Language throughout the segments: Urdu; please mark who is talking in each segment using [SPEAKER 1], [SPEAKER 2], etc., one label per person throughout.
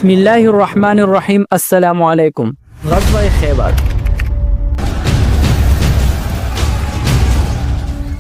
[SPEAKER 1] بسم اللہ الرحمن الرحیم۔ السلام علیکم۔ غزوہ خیبر۔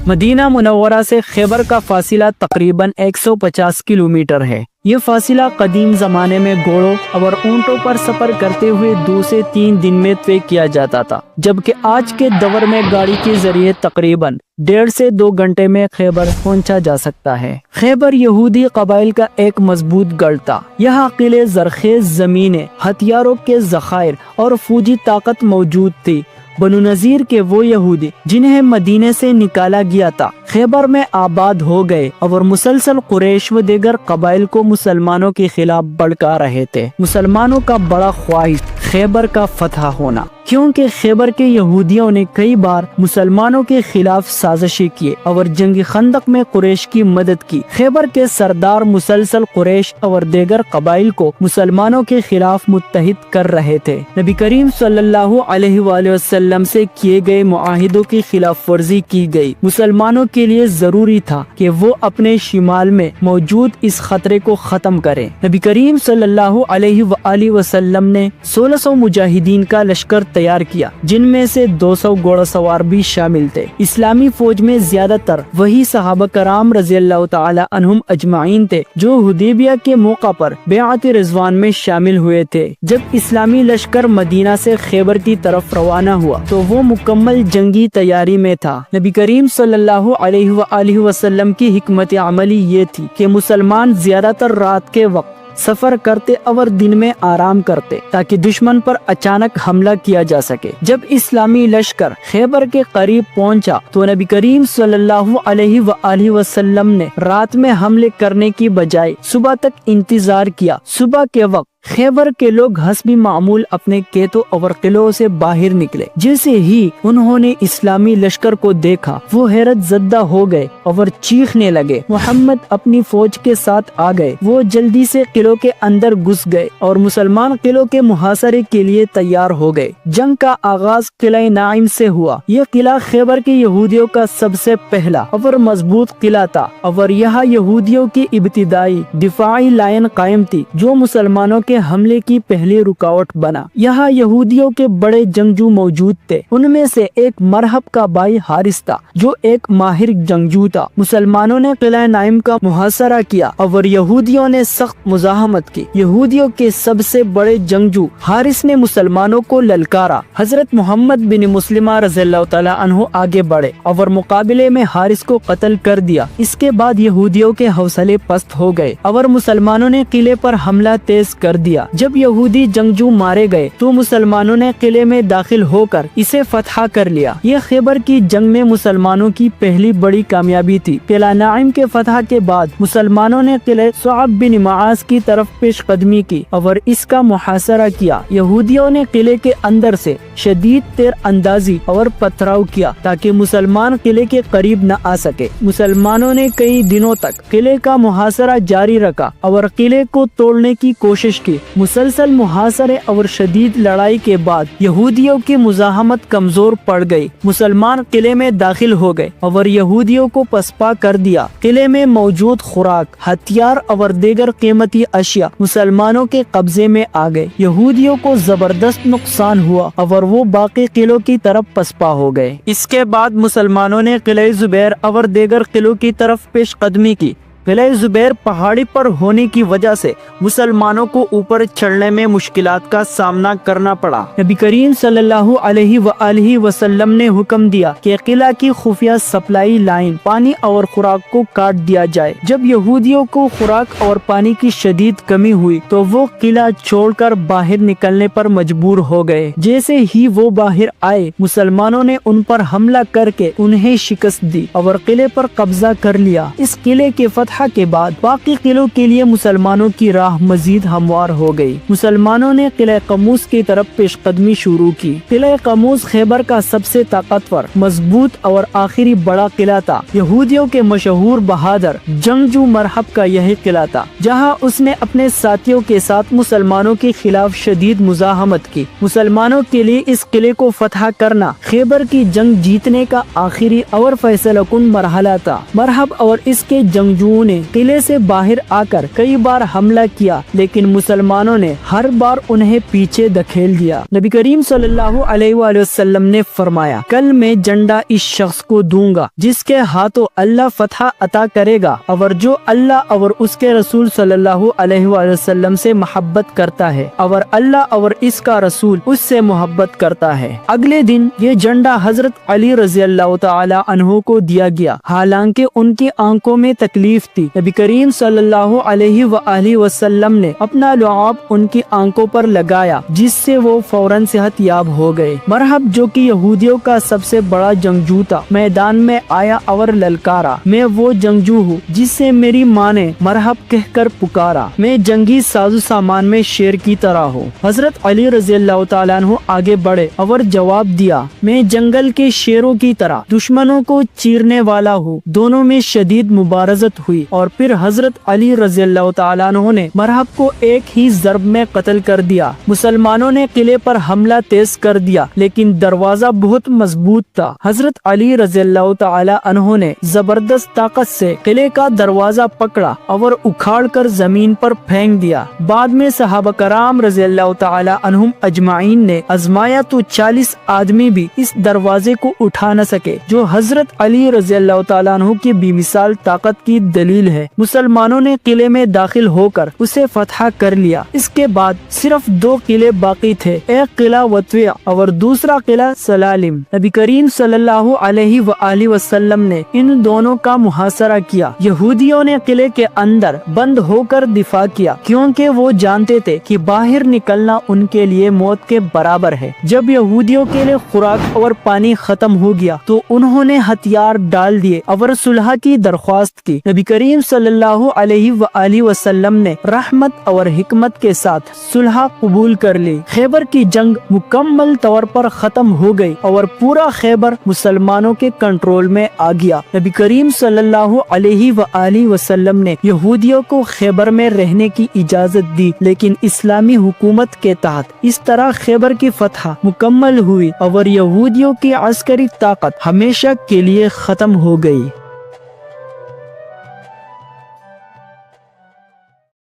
[SPEAKER 1] مدینہ منورہ سے خیبر کا فاصلہ تقریباً 150 کلومیٹر ہے۔ یہ فاصلہ قدیم زمانے میں گھوڑوں اور اونٹوں پر سفر کرتے ہوئے 2 سے 3 دن میں طے کیا جاتا تھا، جبکہ آج کے دور میں گاڑی کے ذریعے تقریباً 1.5 سے 2 گھنٹے میں خیبر پہنچا جا سکتا ہے۔ خیبر یہودی قبائل کا ایک مضبوط گڑھ تھا۔ یہاں قلعے، زرخیز زمینیں، ہتھیاروں کے ذخائر اور فوجی طاقت موجود تھی۔ بنو نذیر کے وہ یہودی جنہیں مدینے سے نکالا گیا تھا خیبر میں آباد ہو گئے اور مسلسل قریش و دیگر قبائل کو مسلمانوں کے خلاف بھڑکا رہے تھے۔ مسلمانوں کا بڑا خواہش خیبر کا فتح ہونا، کیونکہ خیبر کے یہودیوں نے کئی بار مسلمانوں کے خلاف سازشیں کیے اور جنگ خندق میں قریش کی مدد کی۔ خیبر کے سردار مسلسل قریش اور دیگر قبائل کو مسلمانوں کے خلاف متحد کر رہے تھے۔ نبی کریم صلی اللہ علیہ وآلہ وسلم سے کیے گئے معاہدوں کی خلاف ورزی کی گئی۔ مسلمانوں کے لیے ضروری تھا کہ وہ اپنے شمال میں موجود اس خطرے کو ختم کریں۔ نبی کریم صلی اللہ علیہ وآلہ وسلم نے 1600 مجاہدین کا لشکر تیار کیا، جن میں سے 200 گھوڑا سوار بھی شامل تھے۔ اسلامی فوج میں زیادہ تر وہی صحابہ کرام رضی اللہ تعالی عنہم اجمعین تھے جو حدیبیہ کے موقع پر بیعت رضوان میں شامل ہوئے تھے۔ جب اسلامی لشکر مدینہ سے خیبر کی طرف روانہ ہوا تو وہ مکمل جنگی تیاری میں تھا۔ نبی کریم صلی اللہ علیہ وآلہ وسلم کی حکمت عملی یہ تھی کہ مسلمان زیادہ تر رات کے وقت سفر کرتے اور دن میں آرام کرتے تاکہ دشمن پر اچانک حملہ کیا جا سکے۔ جب اسلامی لشکر خیبر کے قریب پہنچا تو نبی کریم صلی اللہ علیہ وآلہ وسلم نے رات میں حملے کرنے کی بجائے صبح تک انتظار کیا۔ صبح کے وقت خیبر کے لوگ حسب معمول اپنے کھیتوں اور قلعوں سے باہر نکلے۔ جیسے ہی انہوں نے اسلامی لشکر کو دیکھا وہ حیرت زدہ ہو گئے اور چیخنے لگے، محمد اپنی فوج کے ساتھ آ گئے۔ وہ جلدی سے قلعوں کے اندر گھس گئے اور مسلمان قلعوں کے محاصرے کے لیے تیار ہو گئے۔ جنگ کا آغاز قلعہ نائم سے ہوا۔ یہ قلعہ خیبر کے یہودیوں کا سب سے پہلا اور مضبوط قلعہ تھا اور یہاں یہودیوں کی ابتدائی دفاعی لائن قائم تھی جو مسلمانوں کے حملے کی پہلی رکاوٹ بنا۔ یہاں یہودیوں کے بڑے جنگجو موجود تھے۔ ان میں سے ایک مرحب کا بھائی حارث تھا جو ایک ماہر جنگجو تھا۔ مسلمانوں نے قلعہ نائم کا محاصرہ کیا اور یہودیوں نے سخت مزاحمت کی۔ یہودیوں کے سب سے بڑے جنگجو حارث نے مسلمانوں کو للکارا۔ حضرت محمد بن مسلمہ رضی اللہ تعالی عنہ آگے بڑھے اور مقابلے میں حارث کو قتل کر دیا۔ اس کے بعد یہودیوں کے حوصلے پست ہو گئے اور مسلمانوں نے قلعے پر حملہ تیز کر دیا۔ جب یہودی جنگجو مارے گئے تو مسلمانوں نے قلعے میں داخل ہو کر اسے فتح کر لیا۔ یہ خیبر کی جنگ میں مسلمانوں کی پہلی بڑی کامیابی تھی۔ قلعہ نائم کے فتح کے بعد مسلمانوں نے قلعہ صعب بن معاذ کی طرف پیش قدمی کی اور اس کا محاصرہ کیا۔ یہودیوں نے قلعے کے اندر سے شدید تیر اندازی اور پتھراؤ کیا تاکہ مسلمان قلعے کے قریب نہ آ سکے۔ مسلمانوں نے کئی دنوں تک قلعے کا محاصرہ جاری رکھا اور قلعے کو توڑنے کی کوشش کی۔ مسلسل محاصرے اور شدید لڑائی کے بعد یہودیوں کی مزاحمت کمزور پڑ گئی۔ مسلمان قلعے میں داخل ہو گئے اور یہودیوں کو پسپا کر دیا۔ قلعے میں موجود خوراک، ہتھیار اور دیگر قیمتی اشیاء مسلمانوں کے قبضے میں آ گئے۔ یہودیوں کو زبردست نقصان ہوا اور وہ باقی قلعوں کی طرف پسپا ہو گئے۔ اس کے بعد مسلمانوں نے قلعہ زبیر اور دیگر قلعوں کی طرف پیش قدمی کی۔ قلعہ زبیر پہاڑی پر ہونے کی وجہ سے مسلمانوں کو اوپر چڑھنے میں مشکلات کا سامنا کرنا پڑا۔ نبی کریم صلی اللہ علیہ وآلہ وسلم نے حکم دیا کہ قلعہ کی خفیہ سپلائی لائن پانی اور خوراک کو کاٹ دیا جائے۔ جب یہودیوں کو خوراک اور پانی کی شدید کمی ہوئی تو وہ قلعہ چھوڑ کر باہر نکلنے پر مجبور ہو گئے۔ جیسے ہی وہ باہر آئے مسلمانوں نے ان پر حملہ کر کے انہیں شکست دی اور قلعے پر قبضہ کر لیا۔ اس قلعے کے فتح کے بعد باقی قلعوں کے لیے مسلمانوں کی راہ مزید ہموار ہو گئی۔ مسلمانوں نے قلعہ قموس کی طرف پیش قدمی شروع کی۔ قلعہ قموس خیبر کا سب سے طاقتور، مضبوط اور آخری بڑا قلعہ تھا۔ یہودیوں کے مشہور بہادر جنگجو مرحب کا یہی قلعہ تھا جہاں اس نے اپنے ساتھیوں کے ساتھ مسلمانوں کے خلاف شدید مزاحمت کی۔ مسلمانوں کے لیے اس قلعے کو فتح کرنا خیبر کی جنگ جیتنے کا آخری اور فیصلہ کن مرحلہ تھا۔ مرحب اور اس کے جنگجوؤں نے قلعے سے باہر آ کر کئی بار حملہ کیا، لیکن مسلمانوں نے ہر بار انہیں پیچھے دھکیل دیا۔ نبی کریم صلی اللہ علیہ وآلہ وسلم نے فرمایا، کل میں جھنڈا اس شخص کو دوں گا جس کے ہاتھوں اللہ فتح عطا کرے گا اور جو اللہ اور اس کے رسول صلی اللہ علیہ وآلہ وسلم سے محبت کرتا ہے اور اللہ اور اس کا رسول اس سے محبت کرتا ہے۔ اگلے دن یہ جھنڈا حضرت علی رضی اللہ تعالی عنہ کو دیا گیا، حالانکہ ان کی آنکھوں میں تکلیف تھی۔ نبی کریم صلی اللہ علیہ وآلہ وسلم نے اپنا لعاب ان کی آنکھوں پر لگایا، جس سے وہ فوراً صحت یاب ہو گئے۔ مرحب جو کہ یہودیوں کا سب سے بڑا جنگجو تھا، میدان میں آیا اور للکارا، میں وہ جنگجو ہوں جس سے میری ماں نے مرحب کہہ کر پکارا، میں جنگی سازو سامان میں شیر کی طرح ہوں۔ حضرت علی رضی اللہ تعالیٰ عنہ آگے بڑھے اور جواب دیا، میں جنگل کے شیروں کی طرح دشمنوں کو چیرنے والا ہوں۔ دونوں میں شدید مبارزت ہوئی اور پھر حضرت علی رضی اللہ تعالیٰ عنہ نے مرحب کو ایک ہی ضرب میں قتل کر دیا۔ مسلمانوں نے قلعے پر حملہ تیز کر دیا، لیکن دروازہ بہت مضبوط تھا۔ حضرت علی رضی اللہ تعالی عنہ نے زبردست طاقت سے قلعے کا دروازہ پکڑا اور اکھاڑ کر زمین پر پھینک دیا۔ بعد میں صحابہ کرام رضی اللہ تعالی عنہم اجمعین نے آزمایا تو 40 آدمی بھی اس دروازے کو اٹھا نہ سکے، جو حضرت علی رضی اللہ تعالی عنہ کی بے مثال طاقت کی دلیل ہے۔ مسلمانوں نے قلعے میں داخل ہو کر اسے فتح کر لیا۔ اس کے بعد صرف 2 قلعے باقی تھے، ایک قلعہ وطویہ اور دوسرا قلعہ سلالم۔ نبی کریم صلی اللہ علیہ وآلہ وسلم نے ان دونوں کا محاصرہ کیا۔ یہودیوں نے قلعے کے اندر بند ہو کر دفاع کیا، کیونکہ وہ جانتے تھے کہ باہر نکلنا ان کے لیے موت کے برابر ہے۔ جب یہودیوں کے لیے خوراک اور پانی ختم ہو گیا تو انہوں نے ہتھیار ڈال دیے اور صلح کی درخواست کی۔ نبی کریم صلی اللہ علیہ وآلہ وسلم نے رحمت اور حکمت کے ساتھ صلح قبول کر لی۔ خیبر کی جنگ مکمل طور پر ختم ہو گئی اور پورا خیبر مسلمانوں کے کنٹرول میں آ گیا۔ نبی کریم صلی اللہ علیہ وآلہ وسلم نے یہودیوں کو خیبر میں رہنے کی اجازت دی، لیکن اسلامی حکومت کے تحت اس طرح خیبر کی فتح مکمل ہوئی اور یہودیوں کی عسکری طاقت ہمیشہ کے لیے ختم ہو گئی۔